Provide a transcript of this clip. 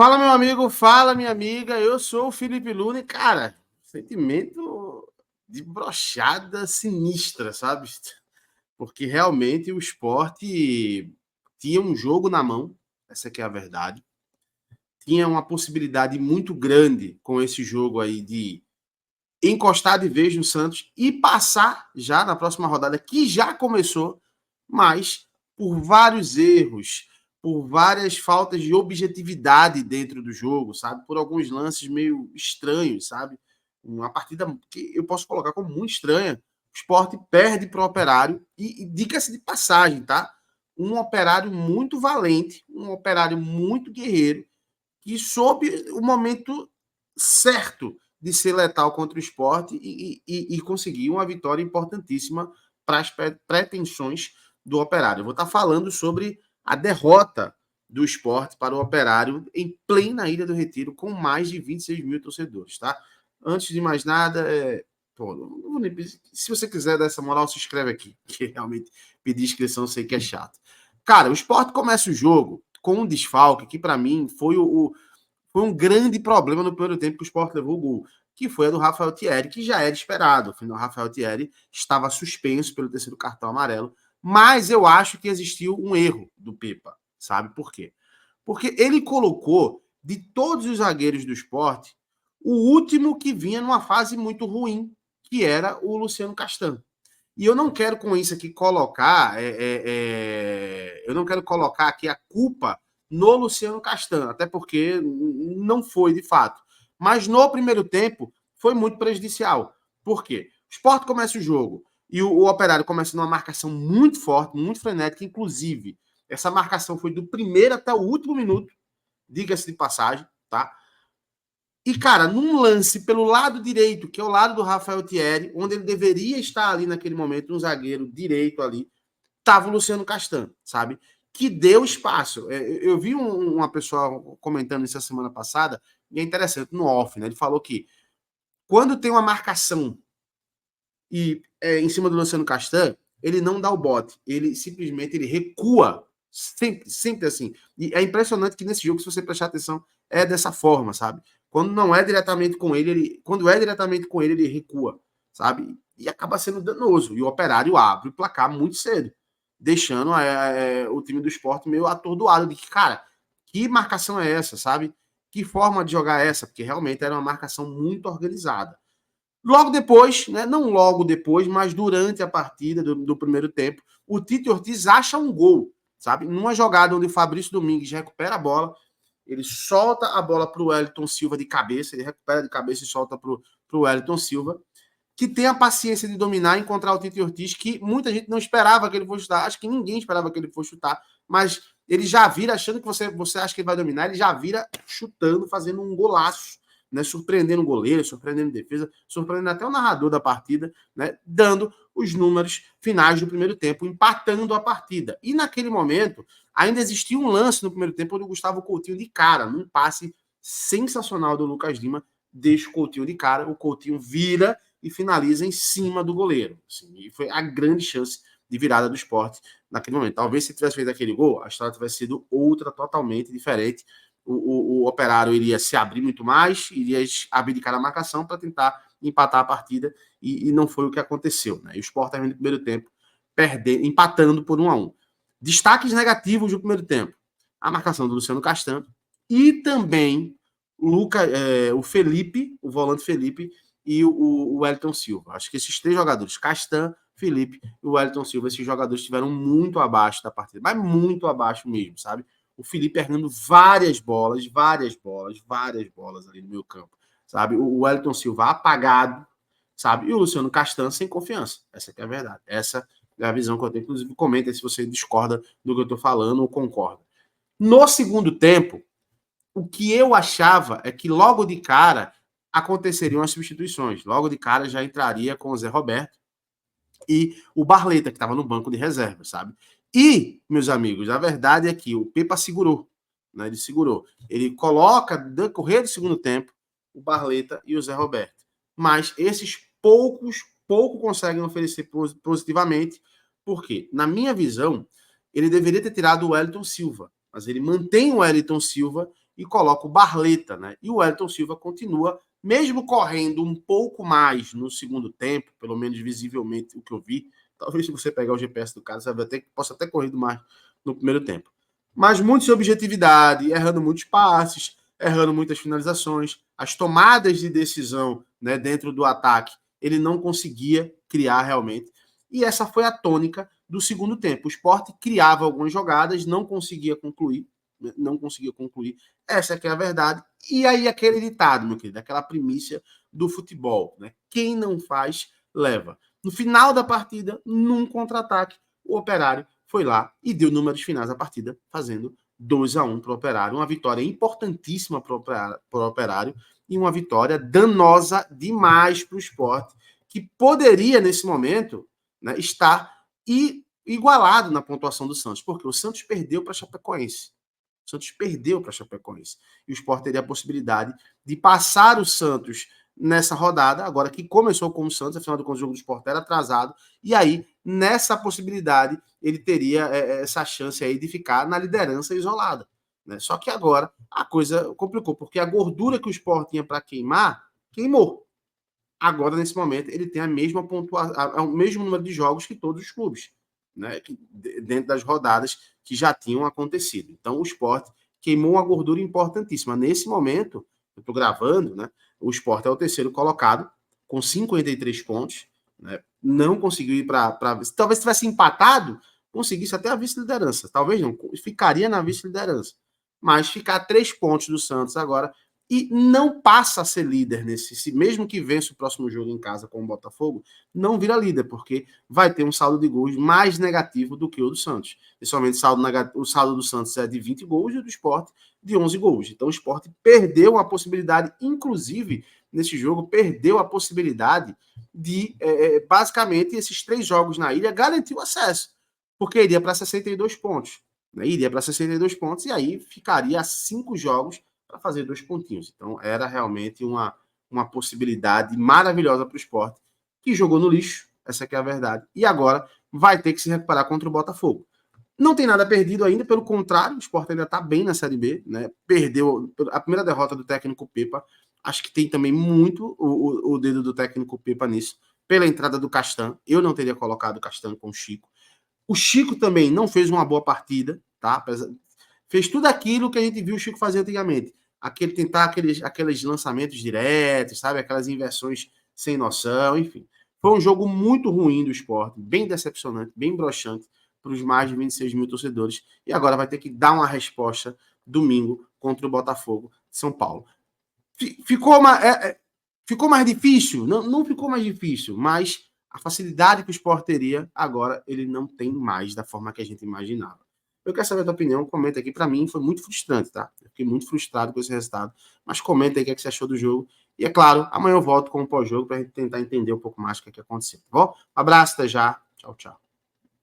Fala, meu amigo, fala, minha amiga. Eu sou o Felipe Luna e, cara, sentimento de brochada sinistra, sabe? Porque realmente o esporte tinha um jogo na mão, essa que é a verdade. Tinha uma possibilidade muito grande com esse jogo aí de encostar de vez no Santos e passar já na próxima rodada, que já começou, mas por vários erros, por várias faltas de objetividade dentro do jogo, sabe? Por alguns lances meio estranhos, sabe? Uma partida que eu posso colocar como muito estranha. O Sport perde para o Operário e diga-se de passagem, tá? Um Operário muito valente, um Operário muito guerreiro, que soube o momento certo de ser letal contra o esporte e conseguir uma vitória importantíssima para as pretensões do Operário. Eu vou estar falando sobre a derrota do esporte para o Operário em plena Ilha do Retiro, com mais de 26 mil torcedores, tá? Antes de mais nada, se você quiser dar essa moral, se inscreve aqui, que realmente pedir inscrição sei que é chato. Cara, o esporte começa o jogo com um desfalque que, para mim, foi um grande problema no primeiro tempo que o Sport levou o gol, que foi a do Rafael Thierry, que já era esperado. Afinal, o Rafael Thierry estava suspenso pelo terceiro cartão amarelo, mas eu acho que existiu um erro do Pepa, sabe por quê? Porque ele colocou, de todos os zagueiros do Sport, o último que vinha numa fase muito ruim, que era o Luciano Castan. E eu não quero com isso aqui colocar, eu não quero colocar aqui a culpa no Luciano Castan, até porque não foi de fato. Mas no primeiro tempo foi muito prejudicial. Por quê? O Sport começa o jogo e o Operário começa numa marcação muito forte, muito frenética, inclusive essa marcação foi do primeiro até o último minuto, diga-se de passagem, tá? E, cara, num lance pelo lado direito, que é o lado do Rafael Thierry, onde ele deveria estar ali naquele momento, um zagueiro direito ali, tava o Luciano Castan, sabe? Que deu espaço. Eu vi uma pessoa comentando isso a semana passada, e é interessante, no off, né? Ele falou que quando tem uma marcação em cima do Luciano Castan, ele não dá o bote, ele simplesmente ele recua, sempre assim. E é impressionante que nesse jogo, se você prestar atenção, é dessa forma, sabe? Quando não é diretamente com ele, quando é diretamente com ele recua, sabe? E acaba sendo danoso. E o Operário abre o placar muito cedo, deixando o time do esporte meio atordoado de que, cara, que marcação é essa, sabe? Que forma de jogar é essa? Porque realmente era uma marcação muito organizada. Logo depois, né, não logo depois, mas durante a partida do primeiro tempo, o Tite Ortiz acha um gol, sabe? Numa jogada onde o Fabrício Domingues recupera a bola, ele solta a bola para o Wellington Silva de cabeça, ele recupera de cabeça e solta para o Wellington Silva, que tem a paciência de dominar e encontrar o Tite Ortiz, que muita gente não esperava que ele fosse chutar, acho que ninguém esperava que ele fosse chutar, mas ele já vira, achando que você acha que ele vai dominar, ele já vira chutando, fazendo um golaço, né, surpreendendo o goleiro, surpreendendo a defesa, surpreendendo até o narrador da partida, né, dando os números finais do primeiro tempo, empatando a partida. E naquele momento, ainda existia um lance no primeiro tempo onde o Gustavo Coutinho de cara, num passe sensacional do Lucas Lima, deixa o Coutinho de cara, o Coutinho vira e finaliza em cima do goleiro. Assim, e foi a grande chance de virada do esporte naquele momento. Talvez se tivesse feito aquele gol, a história tivesse sido outra, totalmente diferente. O Operário iria se abrir muito mais, iria abdicar a marcação para tentar empatar a partida, e não foi o que aconteceu. Né? E o Sport termina no primeiro tempo empatando por 1-1. Destaques negativos do primeiro tempo: a marcação do Luciano Castan e também o Felipe, o volante Felipe, e o Wellington Silva. Acho que esses três jogadores, Castan, Felipe e o Wellington Silva, esses jogadores estiveram muito abaixo da partida, mas muito abaixo mesmo, sabe? O Felipe errando várias bolas ali no meio campo, sabe? O Wellington Silva apagado, sabe? E o Luciano Castan sem confiança. Essa que é a verdade. Essa é a visão que eu tenho. Inclusive, comenta se você discorda do que eu estou falando ou concorda. No segundo tempo, o que eu achava é que logo de cara aconteceriam as substituições. Logo de cara já entraria com o Zé Roberto e o Barleta, que estava no banco de reserva, sabe? E, meus amigos, a verdade é que o Pepa segurou, né? Ele segurou. Ele coloca, no decorrer do segundo tempo, o Barleta e o Zé Roberto. Mas esses pouco conseguem oferecer positivamente, porque, na minha visão, ele deveria ter tirado o Wellington Silva, mas ele mantém o Wellington Silva e coloca o Barleta, né? E o Wellington Silva continua, mesmo correndo um pouco mais no segundo tempo, pelo menos visivelmente o que eu vi. Talvez se você pegar o GPS do cara, você vai ter que possa até corrido mais no primeiro tempo. Mas muito sem objetividade, errando muitos passes, errando muitas finalizações, as tomadas de decisão, né, dentro do ataque, ele não conseguia criar realmente. E essa foi a tônica do segundo tempo. O Sport criava algumas jogadas, não conseguia concluir, não conseguia concluir. Essa é que é a verdade. E aí aquele ditado, meu querido, aquela primícia do futebol, né? Quem não faz, leva. No final da partida, num contra-ataque, o Operário foi lá e deu números finais da partida, fazendo 2-1 para o Operário. Uma vitória importantíssima para o Operário e uma vitória danosa demais para o Sport, que poderia, nesse momento, né, estar igualado na pontuação do Santos, porque o Santos perdeu para a Chapecoense. O Santos perdeu para a Chapecoense. E o Sport teria a possibilidade de passar o Santos nessa rodada, agora que começou com o Santos, afinal de contas o jogo do Sport era atrasado, e aí, nessa possibilidade, ele teria essa chance aí de ficar na liderança isolada. Né? Só que agora a coisa complicou, porque a gordura que o Sport tinha para queimar, queimou. Agora, nesse momento, ele tem a mesma pontuação, o mesmo número de jogos que todos os clubes, né? Dentro das rodadas que já tinham acontecido. Então, o Sport queimou uma gordura importantíssima. Nesse momento, eu estou gravando, né? O Sport é o terceiro colocado, com 53 pontos. Né? Não conseguiu ir para. Talvez se tivesse empatado, conseguisse até a vice-liderança. Talvez não, ficaria na vice-liderança. Mas ficar 3 pontos do Santos agora e não passa a ser líder nesse, mesmo que vença o próximo jogo em casa com o Botafogo, não vira líder, porque vai ter um saldo de gols mais negativo do que o do Santos. Principalmente o saldo do Santos é de 20 gols e o do Sport de 11 gols. Então o Sport perdeu a possibilidade, inclusive nesse jogo, perdeu a possibilidade de, basicamente, esses 3 jogos na ilha garantir o acesso, porque iria para 62 pontos. Né? Iria para 62 pontos e aí ficaria a 5 jogos para fazer 2 pontinhos. Então, era realmente uma possibilidade maravilhosa para o Sport, que jogou no lixo, essa aqui é a verdade, e agora vai ter que se recuperar contra o Botafogo. Não tem nada perdido ainda, pelo contrário, o Sport ainda está bem na Série B, né? Perdeu a primeira derrota do técnico Pepa, acho que tem também muito o dedo do técnico Pepa nisso, pela entrada do Castan, eu não teria colocado o Castan com o Chico. O Chico também não fez uma boa partida, tá? Fez tudo aquilo que a gente viu o Chico fazer antigamente. Tentar aqueles lançamentos diretos, sabe? Aquelas inversões sem noção, enfim. Foi um jogo muito ruim do Sport, bem decepcionante, bem broxante para os mais de 26 mil torcedores. E agora vai ter que dar uma resposta domingo contra o Botafogo de São Paulo. Ficou mais difícil? Não ficou mais difícil, mas a facilidade que o Sport teria, agora ele não tem mais da forma que a gente imaginava. Eu quero saber a tua opinião, comenta aqui. Para mim foi muito frustrante, tá? Eu fiquei muito frustrado com esse resultado, mas comenta aí o que você achou do jogo. E é claro, amanhã eu volto com o pós-jogo para a gente tentar entender um pouco mais o que aconteceu, tá bom? Um abraço, até já. Tchau, tchau.